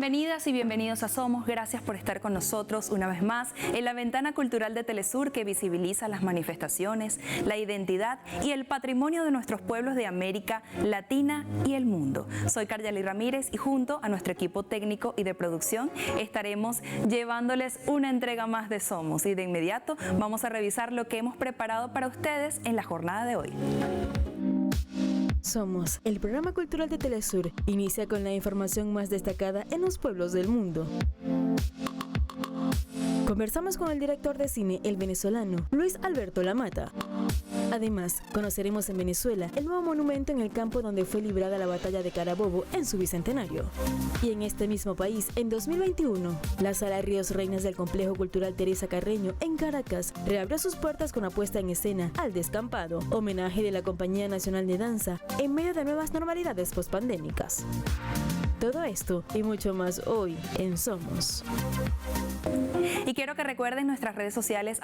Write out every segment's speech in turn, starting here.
Bienvenidas y bienvenidos a Somos. Gracias por estar con nosotros una vez más en la ventana cultural de Telesur que visibiliza las manifestaciones, la identidad y el patrimonio de nuestros pueblos de América Latina y el mundo. Soy Karyali Ramírez y junto a nuestro equipo técnico y de producción estaremos llevándoles una entrega más de Somos. Y de inmediato vamos a revisar lo que hemos preparado para ustedes en la jornada de hoy. Somos, el programa cultural de Telesur, inicia con la información más destacada en los pueblos del mundo. Conversamos con el director de cine, el venezolano Luis Alberto Lamata. Además, conoceremos en Venezuela el nuevo monumento en el campo donde fue librada la batalla de Carabobo en su bicentenario. Y en este mismo país, en 2021, la Sala Ríos Reinas del Complejo Cultural Teresa Carreño en Caracas reabrió sus puertas con la puesta en escena Al Descampado, homenaje de la Compañía Nacional de Danza en medio de nuevas normalidades pospandémicas. Todo esto y mucho más hoy en Somos. Y quiero que recuerden nuestras redes sociales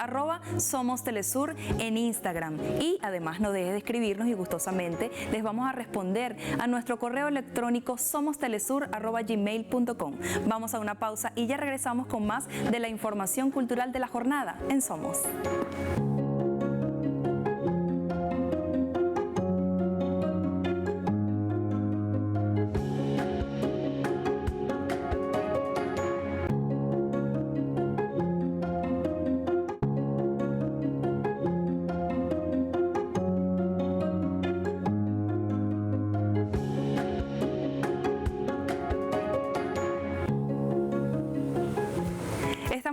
@SomosTelesur en Instagram. Y además no dejes de escribirnos y gustosamente les vamos a responder a nuestro correo electrónico somostelesur@gmail.com. Vamos a una pausa y ya regresamos con más de la información cultural de la jornada en Somos.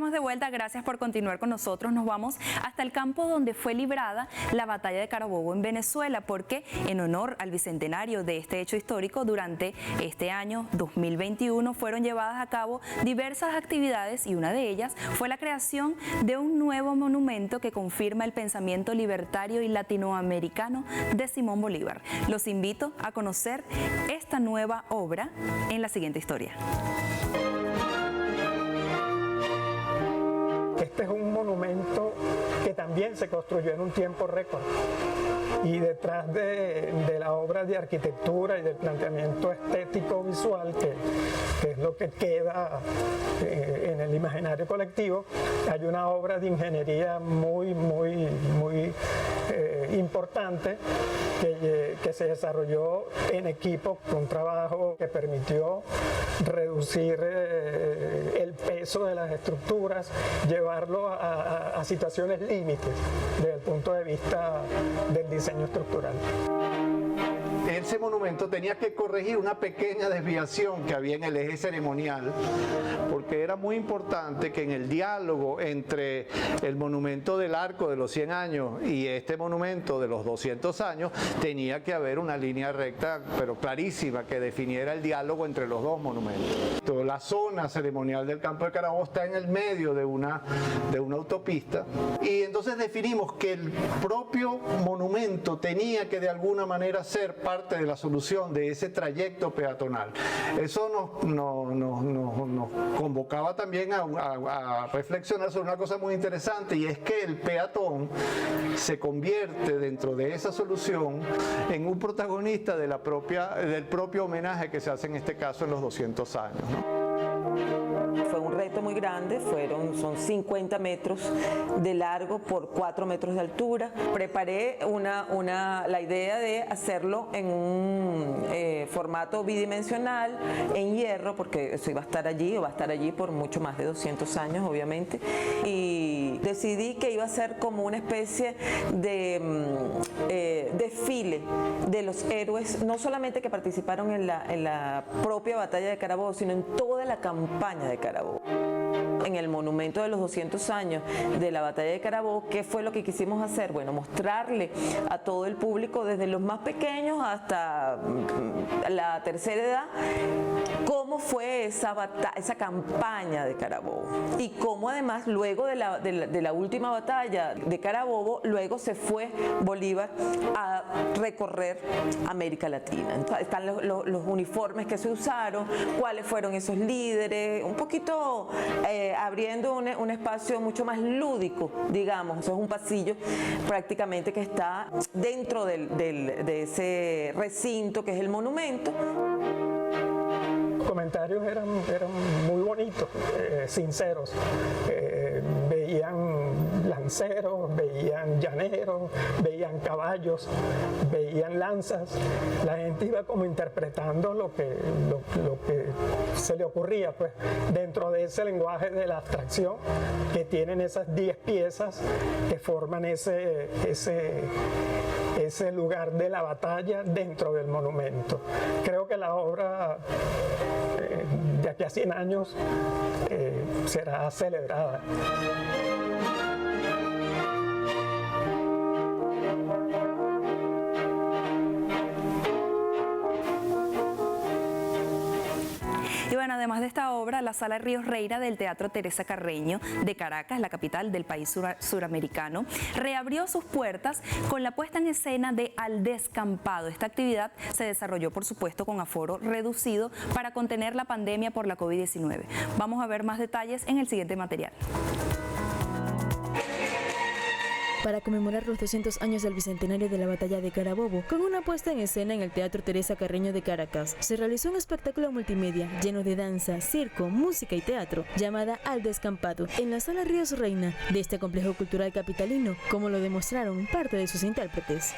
De vuelta, gracias por continuar con nosotros. Nos vamos hasta el campo donde fue librada la batalla de Carabobo en Venezuela, porque en honor al bicentenario de este hecho histórico, durante este año 2021 fueron llevadas a cabo diversas actividades y una de ellas fue la creación de un nuevo monumento que confirma el pensamiento libertario y latinoamericano de Simón Bolívar. Los invito a conocer esta nueva obra en la siguiente historia. Este es un monumento que también se construyó en un tiempo récord y detrás de la obra de arquitectura y del planteamiento estético visual que es lo que queda en el imaginario colectivo, hay una obra de ingeniería muy importante que se desarrolló en equipo, con un trabajo que permitió reducir el peso de las estructuras, llevarlo a situaciones límites desde el punto de vista del diseño estructural. Ese monumento tenía que corregir una pequeña desviación que había en el eje ceremonial, porque era muy importante que en el diálogo entre el monumento del Arco de los 100 años y este monumento de los 200 años, tenía que haber una línea recta, pero clarísima, que definiera el diálogo entre los dos monumentos. La zona ceremonial del campo de Carabobo está en el medio de una autopista, y entonces definimos que el propio monumento tenía que de alguna manera ser parte de la solución de ese trayecto peatonal. Eso nos convocaba también a reflexionar sobre una cosa muy interesante, y es que el peatón se convierte dentro de esa solución en un protagonista del propio homenaje que se hace en este caso en los 200 años, ¿no? Fue un reto muy grande, son 50 metros de largo por 4 metros de altura. Preparé la idea de hacerlo en un formato bidimensional, en hierro, porque eso va a estar allí por mucho más de 200 años, obviamente. Y decidí que iba a ser como una especie de desfile de los héroes, no solamente que participaron en la propia batalla de Carabobo, sino en toda la campaña de Carabobo. En el monumento de los 200 años de la batalla de Carabobo, ¿qué fue lo que quisimos hacer? Bueno, mostrarle a todo el público, desde los más pequeños hasta la tercera edad, cómo fue esa campaña de Carabobo, y cómo además luego de la última batalla de Carabobo, luego se fue Bolívar a recorrer América Latina. Entonces, están los uniformes que se usaron, cuáles fueron esos líderes, un poquito abriendo un espacio mucho más lúdico, digamos. Eso es un pasillo prácticamente que está dentro de ese recinto que es el monumento. comentarios eran muy bonitos, sinceros. Veían lanceros, veían llaneros, veían caballos, veían lanzas. La gente iba como interpretando lo que se le ocurría, pues, dentro de ese lenguaje de la abstracción que tienen esas 10 piezas que forman ese lugar de la batalla dentro del monumento. Creo que la obra de aquí a 100 años será celebrada. Y bueno, además de esta obra, la Sala Ríos Reina del Teatro Teresa Carreño de Caracas, la capital del país suramericano, reabrió sus puertas con la puesta en escena de Al Descampado. Esta actividad se desarrolló, por supuesto, con aforo reducido para contener la pandemia por la COVID-19. Vamos a ver más detalles en el siguiente material. Para conmemorar los 200 años del bicentenario de la batalla de Carabobo, con una puesta en escena en el Teatro Teresa Carreño de Caracas, se realizó un espectáculo multimedia lleno de danza, circo, música y teatro, llamada Al Descampado, en la Sala Ríos Reina de este complejo cultural capitalino, como lo demostraron parte de sus intérpretes.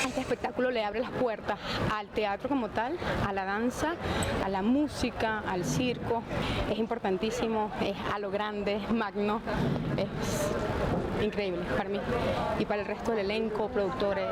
Este espectáculo le abre las puertas al teatro como tal, a la danza, a la música, al circo. Es importantísimo, es a lo grande, es magno, es increíble para mí y para el resto del elenco, productores,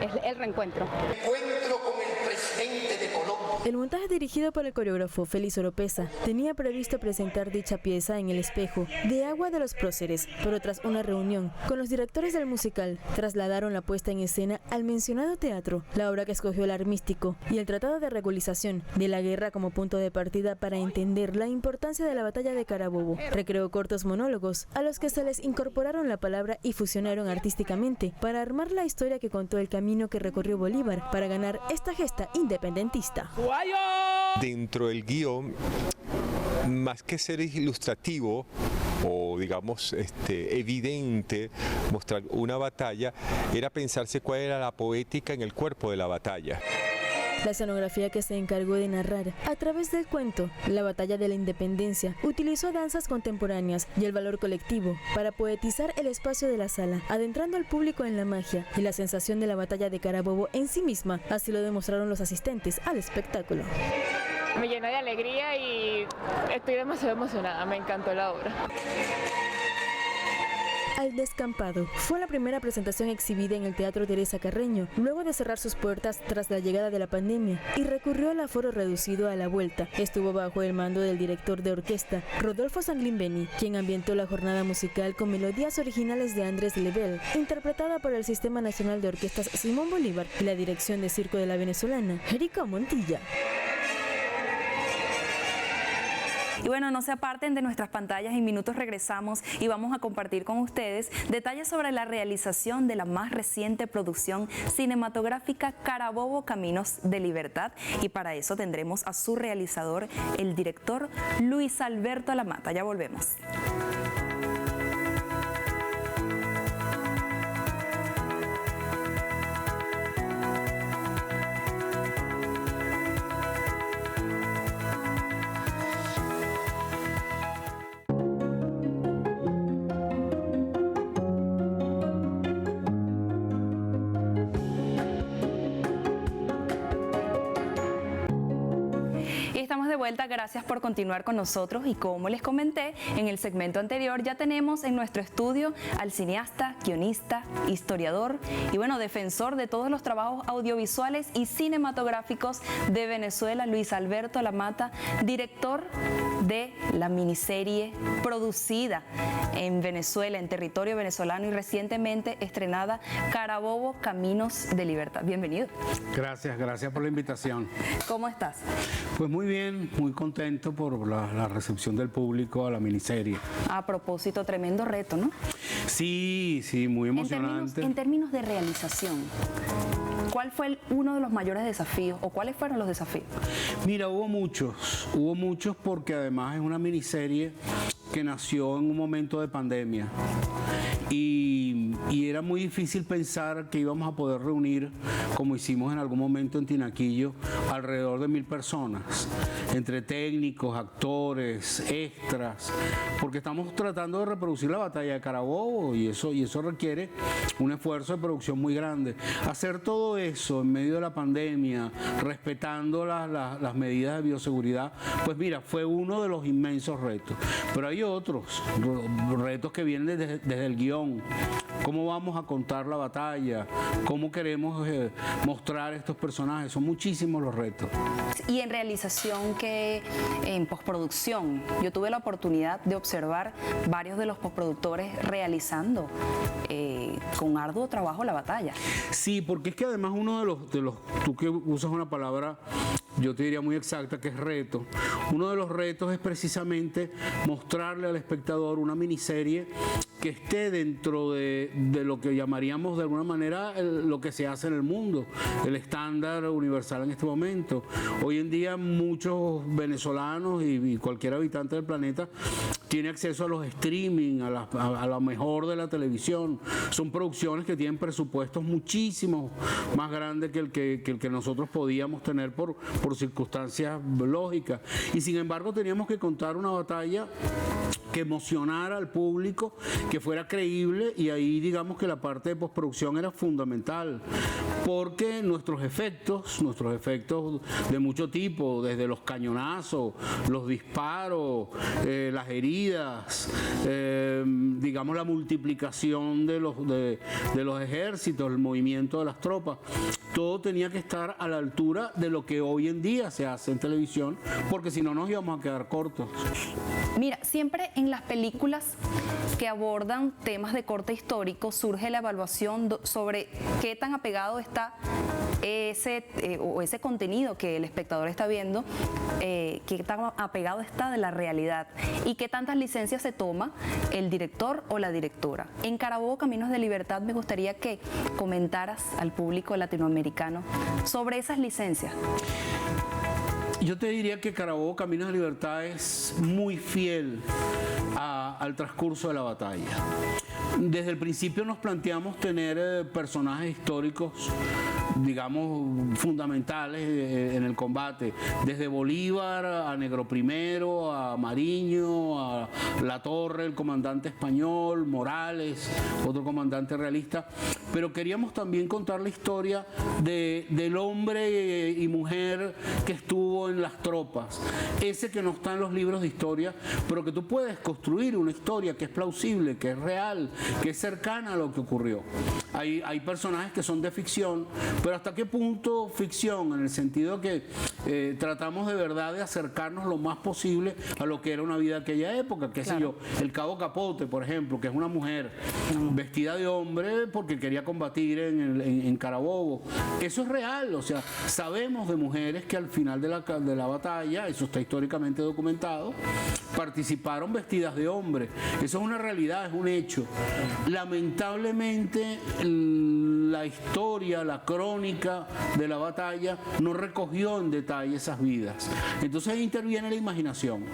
es el reencuentro. Encuentro con el presidente de Colombia. El montaje dirigido por el coreógrafo Félix Oropesa tenía previsto presentar dicha pieza en el Espejo de Agua de los Próceres, pero tras una reunión con los directores del musical, trasladaron la puesta en escena al mencionado teatro, la obra que escogió el armístico y el Tratado de Regularización de la Guerra como punto de partida para entender la importancia de la batalla de Carabobo. Recreó cortos monólogos a los que se les incorporaron la palabra y fusionaron artísticamente para armar la historia que contó el camino que recorrió Bolívar para ganar esta gesta independentista. Dentro del guión, más que ser ilustrativo o digamos evidente, mostrar una batalla, era pensarse cuál era la poética en el cuerpo de la batalla. La escenografía que se encargó de narrar a través del cuento la batalla de la independencia utilizó danzas contemporáneas y el valor colectivo para poetizar el espacio de la sala, adentrando al público en la magia y la sensación de la batalla de Carabobo en sí misma, así lo demostraron los asistentes al espectáculo. Me llena de alegría y estoy demasiado emocionada, me encantó la obra. Al Descampado fue la primera presentación exhibida en el Teatro Teresa Carreño, luego de cerrar sus puertas tras la llegada de la pandemia, y recurrió al aforo reducido a la vuelta. Estuvo bajo el mando del director de orquesta, Rodolfo Sanglimbeni, quien ambientó la jornada musical con melodías originales de Andrés Lebel, interpretada por el Sistema Nacional de Orquestas Simón Bolívar y la dirección de circo de la venezolana, Erika Montilla. Y bueno, no se aparten de nuestras pantallas, en minutos regresamos y vamos a compartir con ustedes detalles sobre la realización de la más reciente producción cinematográfica Carabobo, Caminos de Libertad, y para eso tendremos a su realizador, el director Luis Alberto Lamata. Ya volvemos. Estamos de vuelta, gracias por continuar con nosotros y como les comenté en el segmento anterior, ya tenemos en nuestro estudio al cineasta, guionista, historiador y bueno, defensor de todos los trabajos audiovisuales y cinematográficos de Venezuela, Luis Alberto Lamata, director de la miniserie producida en Venezuela, en territorio venezolano y recientemente estrenada Carabobo, Caminos de Libertad. Bienvenido. Gracias por la invitación. ¿Cómo estás? Pues muy bien, muy contento por la recepción del público a la miniserie. A propósito, tremendo reto, ¿no? Sí, muy emocionante. En términos de realización, ¿cuál fue uno de los mayores desafíos o cuáles fueron los desafíos? Mira, hubo muchos porque además es una miniserie que nació en un momento de pandemia y y era muy difícil pensar que íbamos a poder reunir, como hicimos en algún momento en Tinaquillo, alrededor de 1000 personas, entre técnicos, actores, extras, porque estamos tratando de reproducir la batalla de Carabobo y eso requiere un esfuerzo de producción muy grande. Hacer todo eso en medio de la pandemia, respetando las medidas de bioseguridad, pues mira, fue uno de los inmensos retos. Pero hay otros retos que vienen desde el guión. ¿Cómo vamos a contar la batalla? ¿Cómo queremos mostrar estos personajes? Son muchísimos los retos. Y en realización, que en postproducción, yo tuve la oportunidad de observar varios de los postproductores realizando con arduo trabajo la batalla. Sí, porque es que además uno de los tú que usas una palabra, yo te diría muy exacta, que es reto. Uno de los retos es precisamente mostrarle al espectador una miniserie que esté dentro de lo que llamaríamos de alguna manera lo que se hace en el mundo, el estándar universal en este momento. Hoy en día muchos venezolanos y cualquier habitante del planeta tiene acceso a los streaming, a lo mejor de la televisión. Son producciones que tienen presupuestos muchísimo más grandes que el que nosotros podíamos tener por circunstancias lógicas. Y sin embargo teníamos que contar una batalla que emocionara al público, que fuera creíble, y ahí digamos que la parte de postproducción era fundamental, porque nuestros efectos de mucho tipo, desde los cañonazos, los disparos, las heridas, digamos la multiplicación de los ejércitos, el movimiento de las tropas, todo tenía que estar a la altura de lo que hoy en día se hace en televisión, porque si no nos íbamos a quedar cortos. Mira, siempre en las películas que abordan temas de corte histórico surge la evaluación sobre qué tan apegado está ese contenido que el espectador está viendo, qué tan apegado está de la realidad y qué tantas licencias se toma el director o la directora. En Carabobo Caminos de Libertad me gustaría que comentaras al público latinoamericano sobre esas licencias. Yo te diría que Carabobo Caminos de Libertad es muy fiel al transcurso de la batalla. Desde el principio nos planteamos tener personajes históricos, digamos, fundamentales en el combate, desde Bolívar a Negro Primero, a Mariño, a La Torre, el comandante español, Morales, otro comandante realista, pero queríamos también contar la historia del hombre y mujer que estuvo en las tropas, ese que no está en los libros de historia, pero que tú puedes construir una historia que es plausible, que es real, que es cercana a lo que ocurrió. Hay personajes que son de ficción, pero ¿hasta qué punto ficción? En el sentido que tratamos de verdad de acercarnos lo más posible a lo que era una vida de aquella época, qué sé yo, el Cabo Capote, por ejemplo, que es una mujer vestida de hombre porque quería combatir en Carabobo. Eso es real, o sea, sabemos de mujeres que al final de la batalla, eso está históricamente documentado, participaron vestidas de hombre. Eso es una realidad, es un hecho. Lamentablemente, la historia, la crónica de la batalla no recogió en detalle esas vidas. Entonces ahí interviene la imaginación.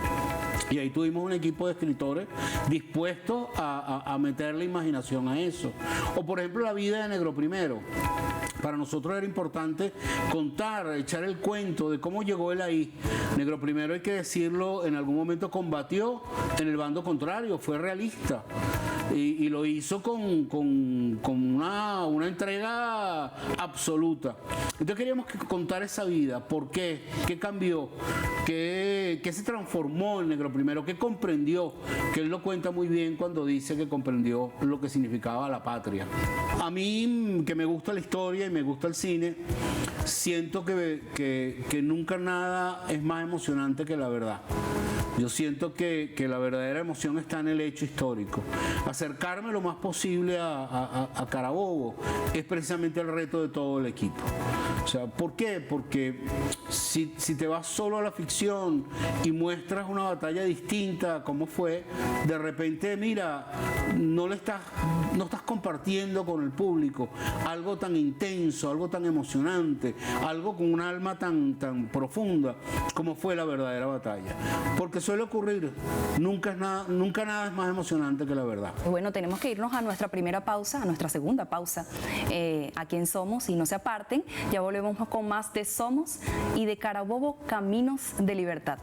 Y ahí tuvimos un equipo de escritores dispuestos a meter la imaginación a eso. O por ejemplo la vida de Negro Primero. Para nosotros era importante contar, echar el cuento de cómo llegó él ahí. Negro Primero, hay que decirlo, en algún momento combatió en el bando contrario, fue realista. Y lo hizo con una entrega absoluta. Entonces queríamos contar esa vida. ¿Por qué? ¿Qué cambió? ¿Qué se transformó en Negro Primero? ¿Qué comprendió? Que él lo cuenta muy bien cuando dice que comprendió lo que significaba la patria. A mí, que me gusta la historia y me gusta el cine, siento que nunca nada es más emocionante que la verdad. Yo siento que la verdadera emoción está en el hecho histórico. Acercarme lo más posible a Carabobo es precisamente el reto de todo el equipo. O sea, ¿por qué? Porque si te vas solo a la ficción y muestras una batalla distinta a cómo fue, de repente, mira, no estás compartiendo con el público algo tan intenso, algo tan emocionante, algo con un alma tan profunda como fue la verdadera batalla. Porque suele ocurrir, nunca nada es más emocionante que la verdad. Bueno, tenemos que irnos a nuestra primera pausa, a nuestra segunda pausa aquí en Somos, y no se aparten, ya volvemos con más de Somos y de Carabobo, Caminos de Libertad.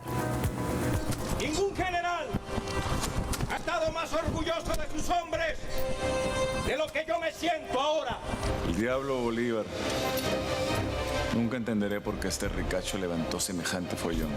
Ningún general ha estado más orgulloso de sus hombres de lo que yo me siento ahora. El diablo Bolívar. Nunca entenderé por qué este ricacho levantó semejante follón.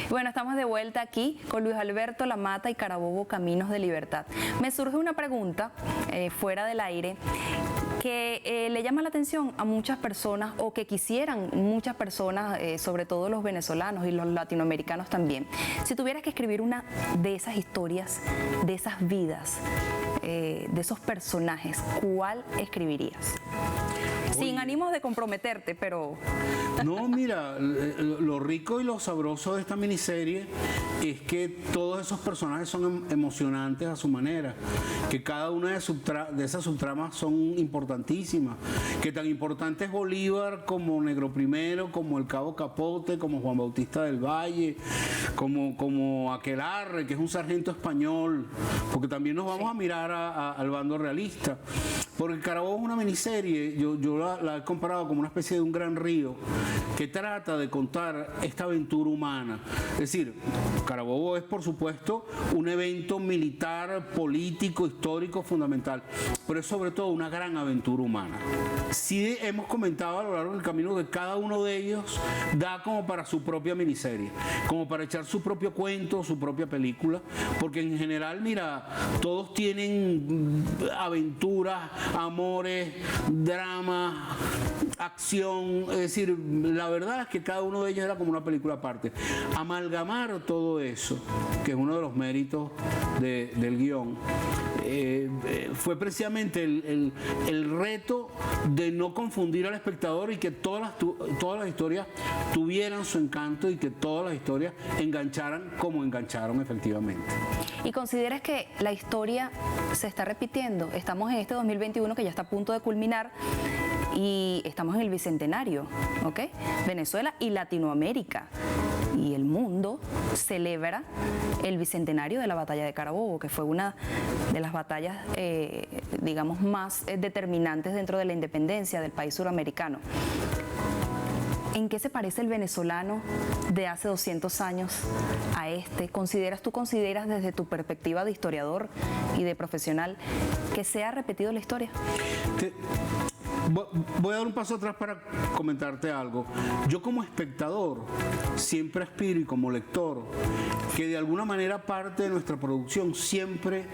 Bueno, estamos de vuelta aquí con Luis Alberto Lamata y Carabobo, Caminos de Libertad. Me surge una pregunta fuera del aire que le llama la atención a muchas personas, o que quisieran muchas personas, sobre todo los venezolanos y los latinoamericanos también. Si tuvieras que escribir una de esas historias, de esas vidas, de esos personajes, ¿cuál escribirías? Sin ánimos de comprometerte, pero... No, mira, lo rico y lo sabroso de esta miniserie es que todos esos personajes son emocionantes a su manera, que cada una de esas subtramas son importantísimas, que tan importante es Bolívar como Negro Primero, como el Cabo Capote, como Juan Bautista del Valle, como Aquelarre, que es un sargento español, porque también nos vamos a mirar al bando realista. Porque Carabobo es una miniserie, yo la he comparado como una especie de un gran río que trata de contar esta aventura humana. Es decir, Carabobo es, por supuesto, un evento militar, político, histórico, fundamental, pero es sobre todo una gran aventura humana. Sí hemos comentado a lo largo del camino que cada uno de ellos da como para su propia miniserie, como para echar su propio cuento, su propia película, porque en general, mira, todos tienen aventuras, amores, drama, acción, es decir, la verdad es que cada uno de ellos era como una película aparte. Amalgamar todo eso, que es uno de los méritos del guión, fue precisamente el reto de no confundir al espectador y que todas las historias tuvieran su encanto y que todas las historias engancharan como engancharon efectivamente. ¿Y consideras que la historia se está repitiendo? Estamos en este 2021 que ya está a punto de culminar y estamos en el Bicentenario, ¿ok? Venezuela y Latinoamérica y el mundo celebra el Bicentenario de la Batalla de Carabobo, que fue una de las batallas, digamos, más determinantes dentro de la independencia del país suramericano. ¿En qué se parece el venezolano de hace 200 años a este? ¿Tú consideras desde tu perspectiva de historiador y de profesional que se ha repetido la historia? Voy a dar un paso atrás para comentarte algo. Yo como espectador siempre aspiro, y como lector, que de alguna manera parte de nuestra producción siempre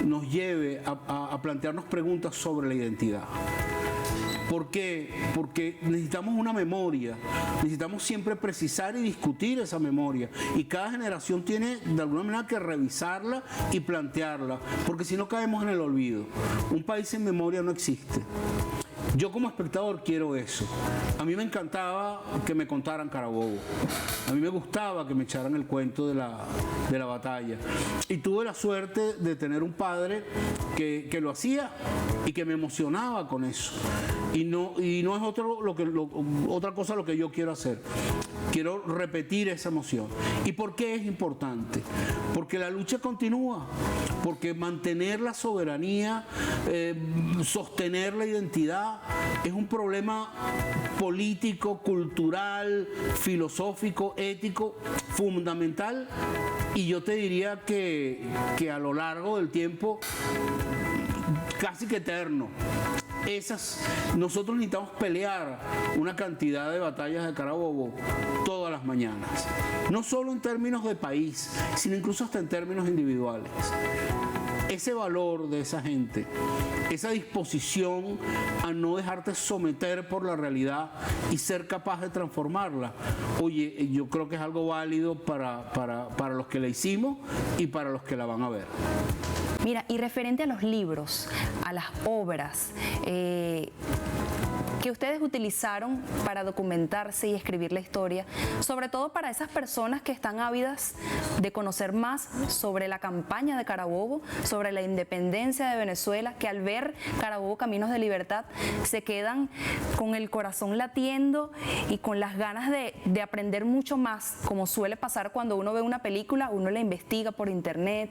nos lleve a plantearnos preguntas sobre la identidad. ¿Por qué? Porque necesitamos una memoria, necesitamos siempre precisar y discutir esa memoria, y cada generación tiene de alguna manera que revisarla y plantearla, porque si no caemos en el olvido. Un país sin memoria no existe. Yo como espectador quiero eso. A mí me encantaba que me contaran Carabobo. A mí me gustaba que me echaran el cuento de la batalla. Y tuve la suerte de tener un padre que lo hacía y que me emocionaba con eso. Y no es otra cosa lo que yo quiero hacer. Quiero repetir esa emoción. ¿Y por qué es importante? Porque la lucha continúa, porque mantener la soberanía, sostener la identidad, es un problema político, cultural, filosófico, ético, fundamental, y yo te diría que a lo largo del tiempo, casi que eterno. nosotros necesitamos pelear una cantidad de batallas de Carabobo todas las mañanas. No solo en términos de país, sino incluso hasta en términos individuales. Ese valor de esa gente, esa disposición a no dejarte someter por la realidad y ser capaz de transformarla, oye, yo creo que es algo válido para los que la hicimos y para los que la van a ver. Mira, y referente a los libros, a las obras, que ustedes utilizaron para documentarse y escribir la historia, sobre todo para esas personas que están ávidas de conocer más sobre la campaña de Carabobo, sobre la independencia de Venezuela, que al ver Carabobo Caminos de Libertad se quedan con el corazón latiendo y con las ganas de aprender mucho más, como suele pasar cuando uno ve una película, uno la investiga por internet,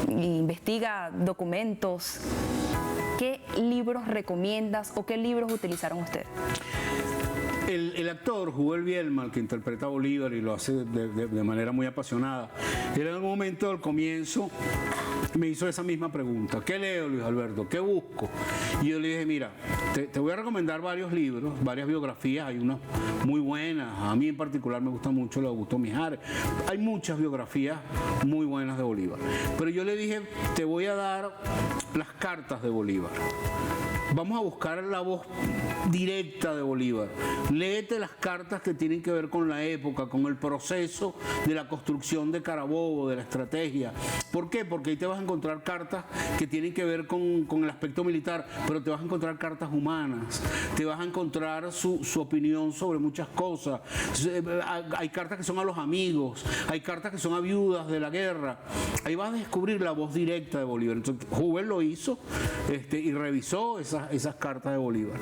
investiga documentos. ¿Qué libros recomiendas o qué libros utilizaron ustedes? El actor Jubel Bielma, el que interpreta a Bolívar y lo hace de manera muy apasionada, él en algún momento del comienzo me hizo esa misma pregunta: ¿qué leo, Luis Alberto? ¿Qué busco? Y yo le dije, mira, te voy a recomendar varios libros, varias biografías, hay unas muy buenas, a mí en particular me gusta mucho la de Augusto Mijares, hay muchas biografías muy buenas de Bolívar, pero yo le dije, te voy a dar las cartas de Bolívar. Vamos a buscar la voz directa de Bolívar. Léete las cartas que tienen que ver con la época, con el proceso de la construcción de Carabobo, de la estrategia. ¿Por qué? Porque ahí te vas a encontrar cartas que tienen que ver con el aspecto militar, pero te vas a encontrar cartas humanas, te vas a encontrar su opinión sobre muchas cosas. Hay cartas que son a los amigos, hay cartas que son a viudas de la guerra. Ahí vas a descubrir la voz directa de Bolívar. Entonces, Jubel lo hizo y revisó esas cartas de Bolívar.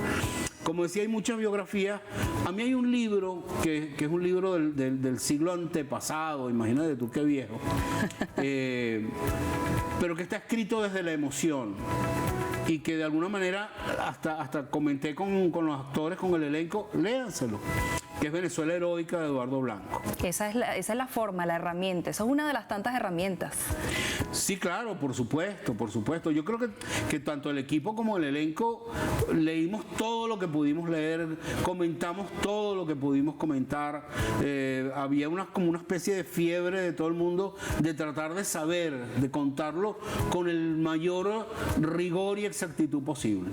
Como decía, hay muchas biografías. A mí hay un libro que es un libro del siglo antepasado, imagínate tú qué viejo, pero que está escrito desde la emoción y que de alguna manera hasta comenté con los actores, con el elenco, léanselo, que es Venezuela Heroica de Eduardo Blanco. Esa es la forma, la herramienta, esa es una de las tantas herramientas. Sí, claro, por supuesto, por supuesto. Yo creo que tanto el equipo como el elenco leímos todo lo que pudimos leer, comentamos todo lo que pudimos comentar. Había como una especie de fiebre de todo el mundo de tratar de saber, de contarlo con el mayor rigor y exactitud posible.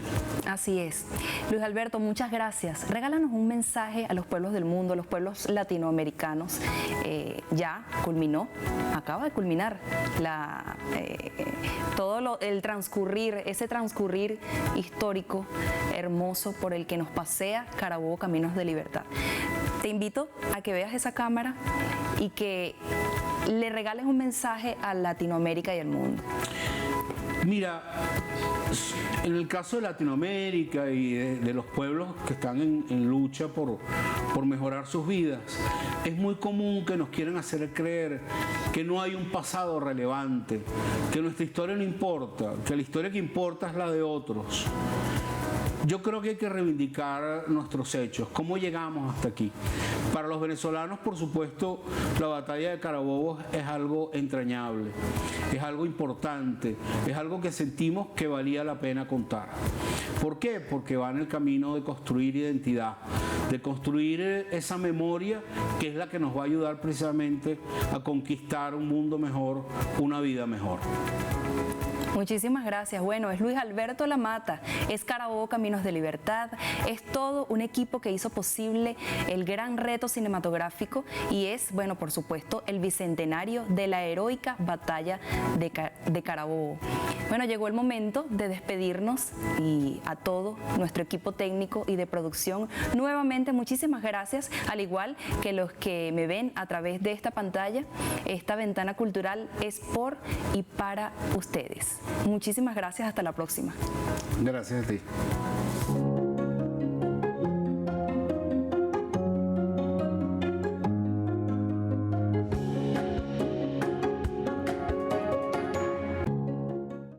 Así es. Luis Alberto, muchas gracias. Regálanos un mensaje a los pueblos del mundo, a los pueblos latinoamericanos. Ya culminó, acaba de culminar el transcurrir, ese transcurrir histórico, hermoso, por el que nos pasea Carabobo Caminos de Libertad. Te invito a que veas esa cámara y que le regales un mensaje a Latinoamérica y al mundo. Mira, en el caso de Latinoamérica y de los pueblos que están en lucha por mejorar sus vidas, es muy común que nos quieran hacer creer que no hay un pasado relevante, que nuestra historia no importa, que la historia que importa es la de otros. Yo creo que hay que reivindicar nuestros hechos, cómo llegamos hasta aquí. Para los venezolanos, por supuesto, la batalla de Carabobo es algo entrañable, es algo importante, es algo que sentimos que valía la pena contar. ¿Por qué? Porque va en el camino de construir identidad, de construir esa memoria que es la que nos va a ayudar precisamente a conquistar un mundo mejor, una vida mejor. Muchísimas gracias. Bueno, es Luis Alberto Lamata, es Carabobo Caminos de Libertad, es todo un equipo que hizo posible el gran reto cinematográfico y es, bueno, por supuesto, el bicentenario de la heroica batalla de Carabobo. Bueno, llegó el momento de despedirnos y a todo nuestro equipo técnico y de producción, nuevamente muchísimas gracias, al igual que los que me ven a través de esta pantalla. Esta ventana cultural es por y para ustedes. Muchísimas gracias, hasta la próxima. Gracias a ti.